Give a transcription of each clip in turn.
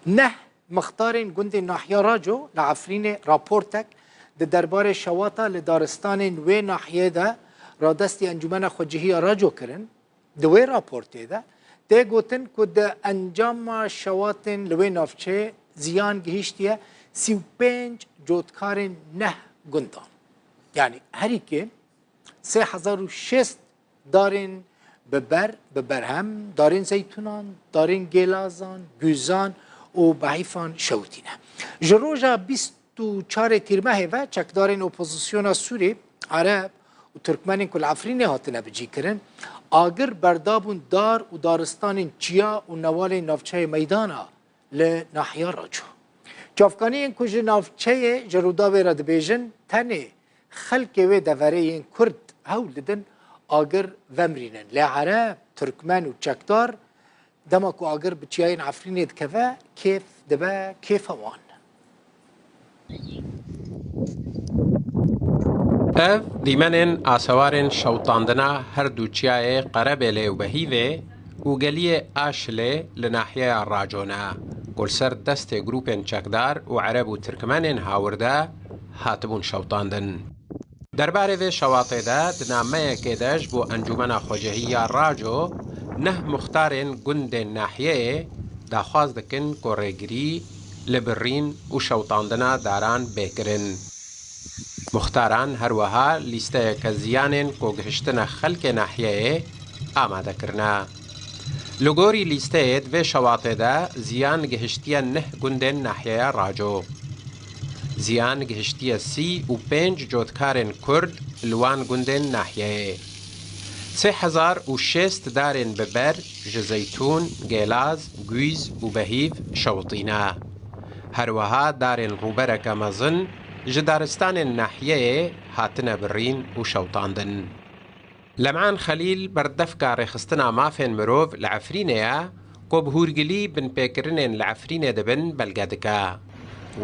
نه مختارین گوند ناحیه راجو لعفرین راپورتک د دربار شواتا لدارستان و ناحیه ده را دستی انجمن خوجهی راجو کرن دوی راپورته ده ده گوتن که ده انجام شواتن لوی نافچه زیان گهیشتیه 35 جوتکارین نه گندان یعنی هری که 3006 دارین ببرهم دارین زیتونان دارین گلازان گوزان و بحیفان شوتینه جروجا 24 تیرمه و چکدارین اپوزیسیون سوری عرب و ترکمنین کل عفرین هاتنه بجی کرن آگر بردابون دار و دارستان چیا و نوال نافچه میدانا لناحیه راجو چافکانی این کج نافچه جرودا و رد بیجن تنه خلق و دوره این کرد هول ددن آگر ومرینن لعرب ترکمن و چکدار دماکو آگر بچیاین عفرین دکوه کیف دبا کیف وان اف دیمنن آسوارن شوطاندنا هر دوچیای قربله و بهیوه و گلی آشله لناحیه راجونا گل سر دست گروپن چکدار و عرب و ترکمنن هاورده هاتبون شوطاندن درباره و شواطه ده دنامه کدش بو انجمن خوجهی راجو نه مختارن گند ناحیه داخواز دکن کورگری لبرین و شوطاندنا داران بکرن مختاران هروها لیسته که زیانن کو گهشتن خلق ناحیه آماده کرنا لگوری لیسته دو شواطه ده زیان گهشتی نه گند ناحیه راجو زیان گهشتی 35 جوتکارن کرد لوان گند ناحیه 3006 دارن ببر جزیتون گیلاز گویز و بهیف شوطینا هروها دارن روبرک مزن جدارستان الناحیه هاتنا برین و شوطاندن لمعان خلیل بردفکا رخستنا مافن مروف لعفرینه کو بهورگلی بن پیکرنن لعفرینه دبن بلگدکا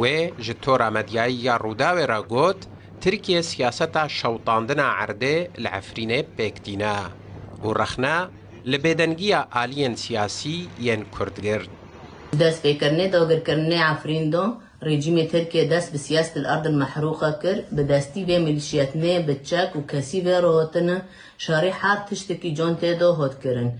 و جتورا مدیایی روداوی را گوت ترکیه سیاستا شوطاندنا عرده لعفرینه پیکتینا و رخنا لبیدنگی آلین سیاسی ین کردگرد دست پیکرنه داگر کرنه عفرین دو رژیم ترکیه دست به سیاست الارض المحروقه کر به دستی و ملیشیاتنه بچک و کسی و رواتنه شاری حار تشتکی جان تیدو هاد کرن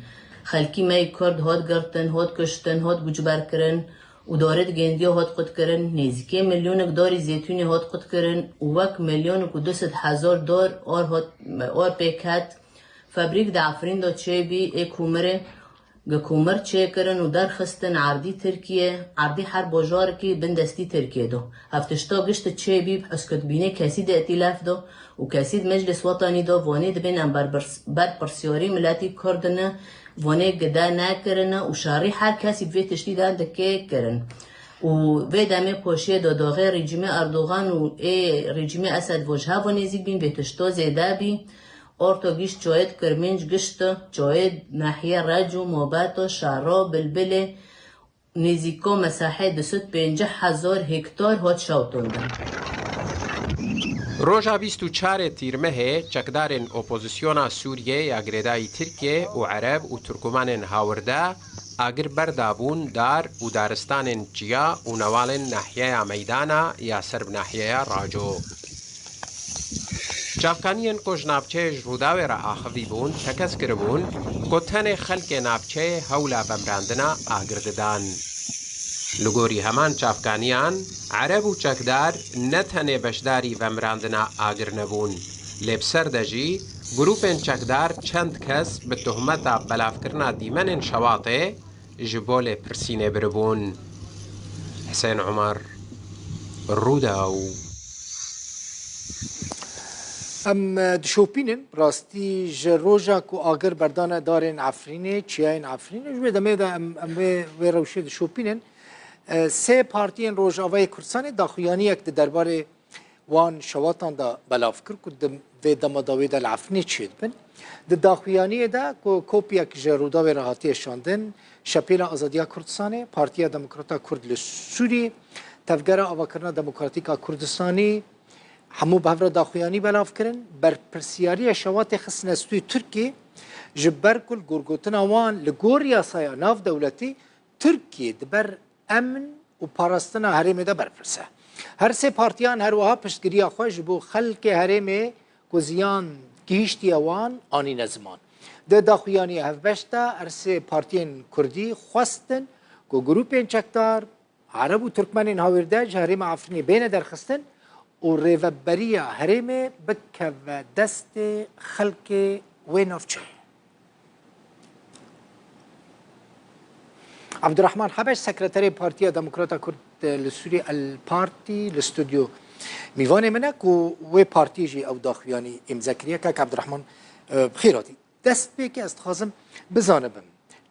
خلکی می کرد هاد گرتن هاد کشتن هاد گجبر کرن و دارد گندی هاد قد کرن نزدیکی میلیون داری زیتونی هاد قد کرن و وک میلیون و 200,000 دار اور پیکت فابریک د عفرین دو چه بی کومره گکومر چه کرن و درخستن عردی ترکیه عردی هر بجار کی بندستی ترکیه دو هفتشتا گشت چه بی اسکت بینه کسی د ائتلاف دو و کسی مجلس وطنی دو وانه دبین ام بر پرسیاری ملتی کردنه وانه گدا نکرنه و شاری هر کسی به تشدیدان دکه کرن و به دمه پوشیه دو داغه رژیم اردوغان و رژیم اسد وجها و نزیک بین به تشتا زیده بی ارتو گیش جاید کرمنج گشت جاید ناحیه راجو موباتو شارا بلبله نزیکا مساحه 250,000 هکتار هات شوطوندن روژا 24 تیرمه چکدارن اپوزیسیونا سوریه یا گریدای ترکیه و عرب و ترکمانن هاورده اگر بردابون دار و دارستان جیا و نوالن ناحیه میدانا یا سرب ناحیه راجو جافکانیان کج نابچه روداوی را آخوی بون تکس کربون کتن خلق نابچه هولا بمراندنا آگرددان لگوری همان جافکانیان عرب و چکدار نتنه بشداری بمراندنا آگر نبون لبسر دجی گروپن چکدار چند کس به تهمت بلاف کرنا دیمن شواطه جبول پرسینه بربون حسین عمر روداو ام دشوپینن راستی جروجا کو آگر بردانه دارن عفرینه چیاین عفرینه جو دمه دا ام و روشه دشوپینن سه پارتین روجاوای کردستان داخویانی یک درباره وان شواتان دا بلاف کرد که و دمداوی دا العفرینه چید بن داخویانی دا کو کوپی یک جرودا و راحتی شاندن شپیل آزادیا کردستان پارتیا دموکراتا کرد لسوری تفگر آواکرنا دموکراتیکا کردستانی همو بهفر داخویانی بلاف کرن بر پرسیاری شوات خسنستوی ترکی جبر کل گرگوتنا وان لگور یاسایا ناف دولتی ترکی دبر امن و پاراستنا هرم ده برپرسه هر سه پارتیان هر وها پشتگیری خوش بو خلق هرم کو زیان گیشتی وان آنی نزمان ده داخویانی هفبشتا هر سه پارتیان کردی خواستن کو گروپین چکدار عرب و ترکمنین هاوردج هرم عفرینی بین درخستن و ریوبریا هرم بکه و دست خلق وینافچه عبد الرحمن حبش سكرتاري بارتيا ديمقراطا كرد لسوري البارتي الاستوديو ميفاني منك و بارتي جي او داخوياني امزكريا كاك عبد الرحمن بخيراتي دست بيكي استخازم بزانبم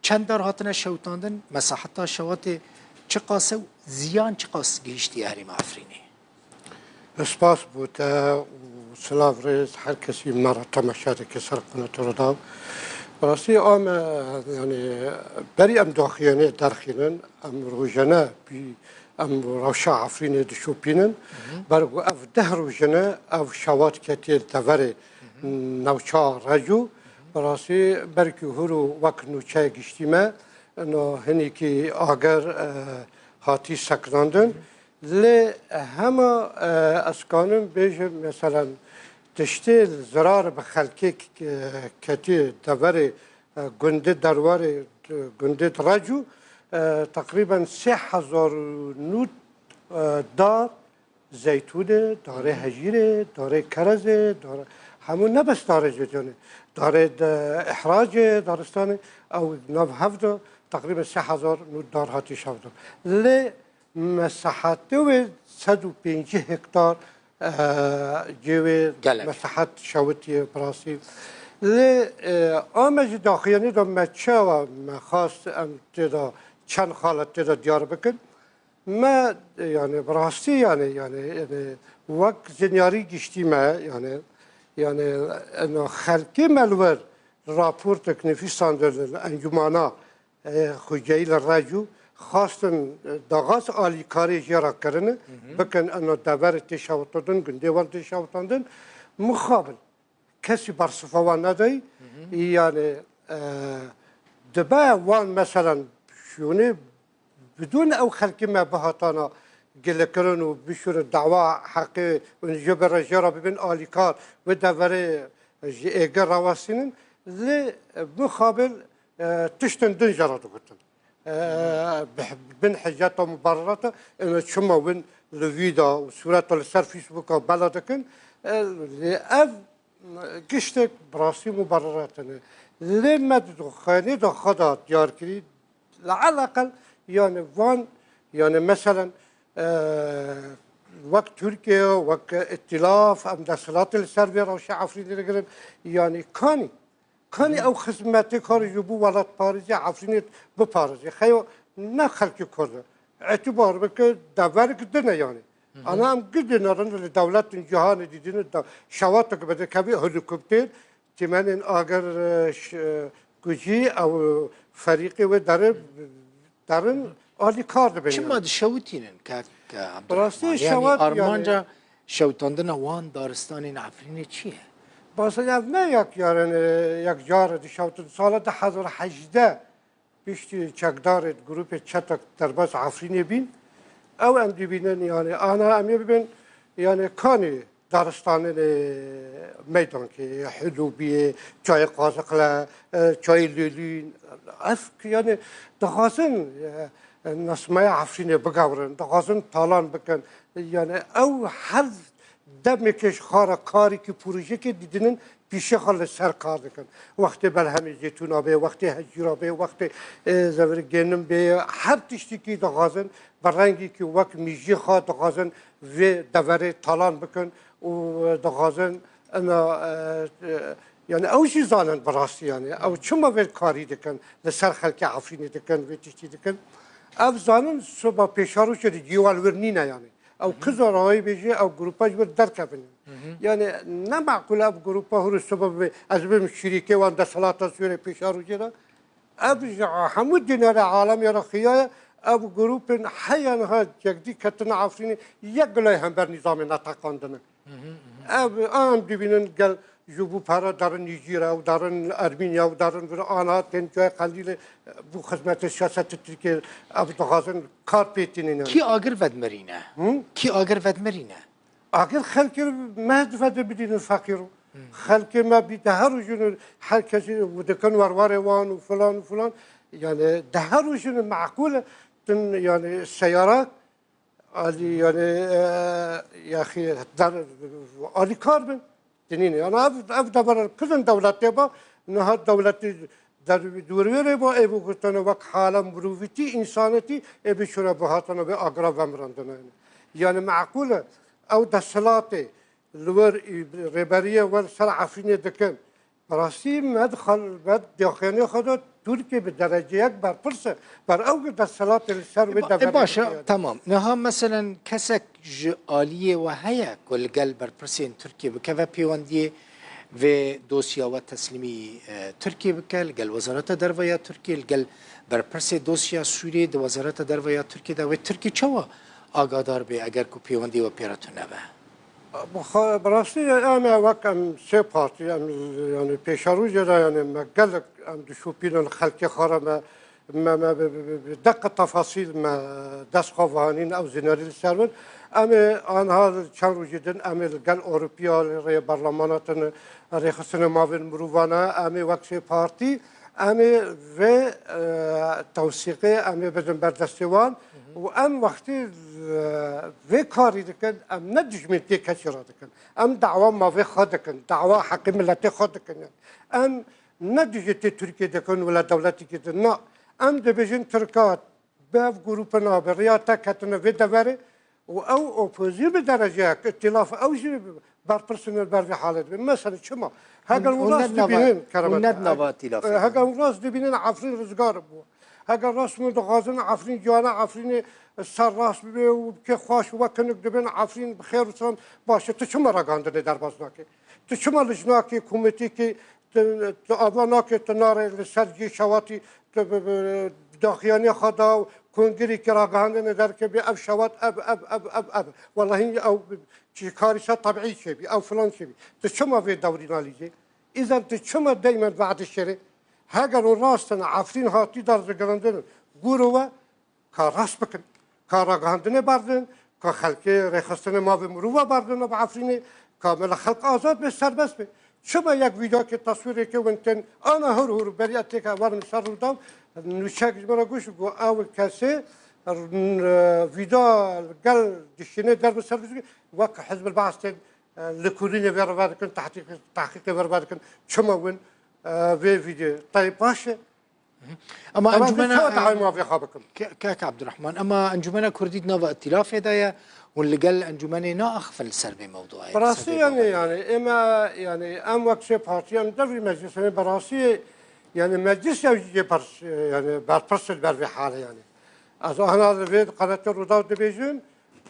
چند دار هاتنا شوتاندن مساحتا شوات چقاسه و زيان چقاس گهشتي هرم عفريني اسپاس بوده و سلاف ریز هر کسی مرا تماشاده که سر قناة رو براستی ام يعني بري ام داخيانه درخينن ام روجنا بي ام روشا عفرين دشوبينن برغو اف ده روجنا اف شوات كتير تفري نوشا رجو براستی برکی هرو وقت نوچه گشتیمه انه هنی که آگر هاتی سکراندن لی همه اسکانم بیجم مثلا تشتی زرار به خلکی کتی دوره گنده دروار گنده راجو تقریبا 3000 نوت دار زیتونه داره هجیره داره کرزه داره همون نبس داره جدونه داره احراج دارستانه او نو هفته تقریبا 3000 نوت دار هاتی شوده لی مساحته و 105 هکتار جوی مساحت شوتی براسی لی آمج داخلی دا مچه و مخواست ام تدا چند خالت تدا دیار بکن ما يعني براسي يعني وقت زنياري قشتي ما يعني انه خلقي ملور رابورتك نفيسان الانجمانا خجيل الرجو خاصة دغاز آلي كاري جرا كرنه بكن انه دبر تشاوتندن گندوان تشاوتندن مخابل كسي برصفوان نداي يعني دبا وان مثلا شوني بدون او خلقي ما بهاتانا قل كرن وبشور الدعوة حقي ونجبر الجرا بين آليكار ودفري ايجر رواسينن لي مخابل تشتن دنجرة دوكتن بين حاجات مبررات انه تشمع وين الفيدا وصورات السر فيسبوك وبلدكن اف قشتك براسي مبررات لما تدخلي دخلات ديار كريد على الاقل يعني وان يعني مثلا وقت تركيا وقت ائتلاف ام دستات السربير او عفرين يعني كاني او خدماتي كار يجيبوا ولد باريزي عفرين بباريزي خيو نخلك كله اعتبار بك دور قدنا يعني انا ام قدنا لدولة جهان ديدين شواتك بده كبي هليكوبتر تمن اگر كوجي او فريقي ودرن آلی کار دبنیم. چه ماد شوتینن که براستی یعنی آرمانجا شوتاندن وان دارستان عفرین چیه؟ باشه نه یک جار دی شوتند سال 2018 بیشتر چکدار گروه چتک درباز عفرین بین او ام دیبینن یعنی آنها امی ببین یعنی کانی دارستان میدان که حلوبیه چای قازقله چای لیلین اف یعنی دخازن نسمه عفرینه بگورن دخازن تالان بکن یعنی او هر دمکش کاری که پروژه که دیدنن پیشه خال سر کار دکن وقتی بلهم زیتونا به وقتی هجیرا به وقتی زور گنم به هر تشتی که دخازن برنگی که وقت میجی خواه دخازن و دوره تالان بکن و دخازن انا يعني او شي زانن براسي يعني او شما في الكاري دكن لسر خلق عفريني دكن وتشتي دكن او زانن صبح بيشارو شدي جوال ورنينا يعني او كذا راي بيجي او جروباج بدركبن يعني ما معقول اب جروبا هو السبب ازبم شريكه وان دسلاتا سوري بيشارو جدا اب حمود دينار عالم يا رخيه اب جروب حيا ها جدي كتنا عفريني يقلي هم بر نظام نتقاندن اب ام دبينن قال جبو پارا دارن نیجیریا و دارن ارمینیا و دارن بر آنها تنجای قلیل بو خدمت سیاست ترکیه اب دخوازن کار پیتینین. کی آگر ود مرینه؟ کی آگر ود مرینه؟ اگر خلک مهد فده بدین فقیرو خلک ما بیده هر روزون هر کسی و دکن وروار وان و فلان يعني ده هر روزون معقوله يعني السيارات اللي يعني يا اخي در اللي كاربن تنيني انا ابدا برا كل دولات تبا انها الدولات در دوره با ابو گفتن وقت حالا مروفیتی انسانیتی ابی شورا بهاتنا به اقرا و مرندن يعني معقوله او دسلاته لور ربريه ور سر عفرين دكن راسي مدخل بد داخلي خدا تركيا بدرجه یک بر پرسه بر او دسلات السر بده باشا تمام نها مثلا كسك عاليه وهي كل قلب بر پرسين تركيا بكفا بيوانديه و دوسيا وتسليمي تركيا بكل قال وزارة دروية تركيا قال بر پرسي دوسيا سوريا دو وزارة دروية تركيا دا و تركيا چوا آگادار به اگر کو پیوندی و پیراتون نبه براستی انا وقتم سه پارتی يعني پیشرو جدا يعني ما قالك ام دشوبين الخلق خرم ما بدقة تفاصيل ما دست خوانين او زناري السرور اما آنها چند روز جدا اما قال اوروبيا ري برلمانات ريخصن ماوين مرووانا اما وقت سه پارتی اما و توثیقه اما بدن بردستوان و ام وقتی و کاری دکن ام ندجمنتی کسی را دکن ام دعوا ما و خود دکن دعوا حق ملت خود دکن ام ندجتی ترکیه دکن ولا دولتی که نه ام دبیجن ترکات به گروپنا به ریاتا کتنه و دوره و او اپوزیون به درجه ائتلاف اوجی بر پرسنل بر في حالة مثلا شما هاجر وراس دبينين كربات هاجر وراس دبينين عفرين رزقار بو هاجر راس من دغازن عفرين جوانا عفرين السر راس بي وكي خوش وكنك دبين عفرين بخير وسلام باشه تو شما راغاندني در بازناكي تو شما لجناكي كوميتي كي اباناكي تنار السرجي شواتي داخياني خدا کنگری که راگهاندن در که بی اب شوات اب والله او چی کاریشا طبیعی شبی او فلان شبی تو شما به دوری نالیجه اذا تو شما دائما بعد الشره هاگر و راستن عفرین هاتی در زگراندن گورو کار راست بکن کار راگهاندن بردن که خلق رخصتن ما به مروا بردن و عفرین کامل خلق آزاد به سربست به شما یک ویدیو که تصویری که ونتن آنا هر بریاتی که ورم سر رو دام نوشک مرا گوش گو اول کسی ویدا قال دشینه در بسر بزنی وقت حزب البعث لکورینه ور کن تحقیق ور کن شما ون ویدیو طيب باشه اما انجمنا تعال موافقه بكم كاك عبد الرحمن اما انجمنا كرديد نوفا ائتلاف هدايا واللي قال انجمني نا اخفى السربي موضوعي براسي يعني اما يعني ام وقت بارتي ام دبي مجلس براسي يعني مجلس يجي برس يعني برس البر في حاله يعني از انا الفيد قناه الرضا دبيجن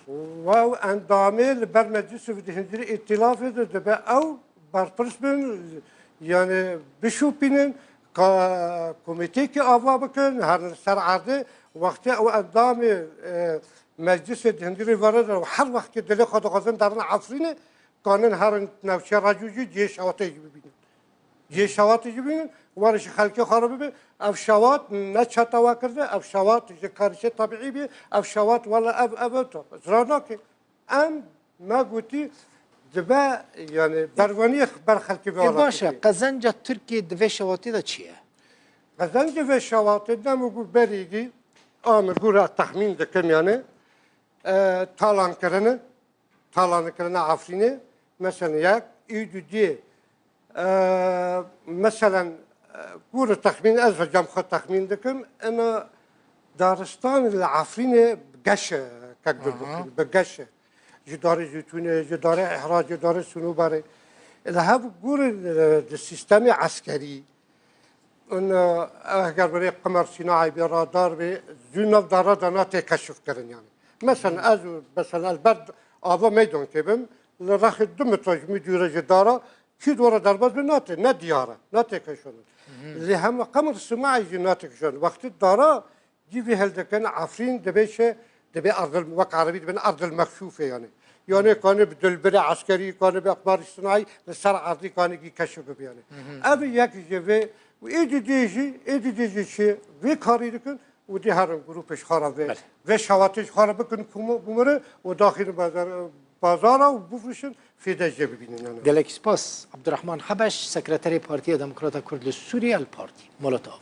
واو اندامي البر مجلس في هندري ائتلاف ده او برس يعني بشوبين كوميتي كي افا بكن هر سر عرضه وقت او اندامي مجلس هندري ورد وحر وقت دل خود غزن درن عفرين قانون هر نوشه رجوجي جيش اوتي ببين جيش اوتي ببين ورش خلقي خراب به افشوات نه چتاوا کرده افشوات کارش طبیعی به افشوات ولا تو زراناک ام ما گویی دبا يعني برواني بر خلقي به باشا قزنجة تركي دفي شواطي دا چیه؟ قزنجة في شواطي دا مگو بریگی آمر گورا تخمین دکم يعني تالان کرنه عفرینه مثلا یک ایدو دی مثلا گور تخمین از جام خود تخمین دکم اما دارستان العفرینه بگشه بگشه جدار زيتونه جدار احراج جدار سنوبره الهاب گور السيستم عسكري انه اگر برای قمر صناعي برادار به زينب دارات کشف کردن يعني مثلا البرد آوا میدان که بیم لرخ 2 متر میدوره جداره کی دوره درباز به نه دیاره کشون اللي هم قمر صناعي جنات کشون وقتی داره جي في هل دکن عفرین دبی ارض الوقع عربي دبن ارض المكشوفه يعني یعنی کانه به دلبر عسکری کانه به اقمار صناعی لسر عرضی کانه کی کشف بیانه اما یک جوه و ایدیجی چه و کاری کن و دی هر گروپش خرابه و شواتش خرابه کن کومره و داخل بازار و بفروشن فیده جه ببینن گلک سپاس عبدالرحمن حبش سکرتری پارتی دموکرات کرد سوریه الپارتی مولوتوف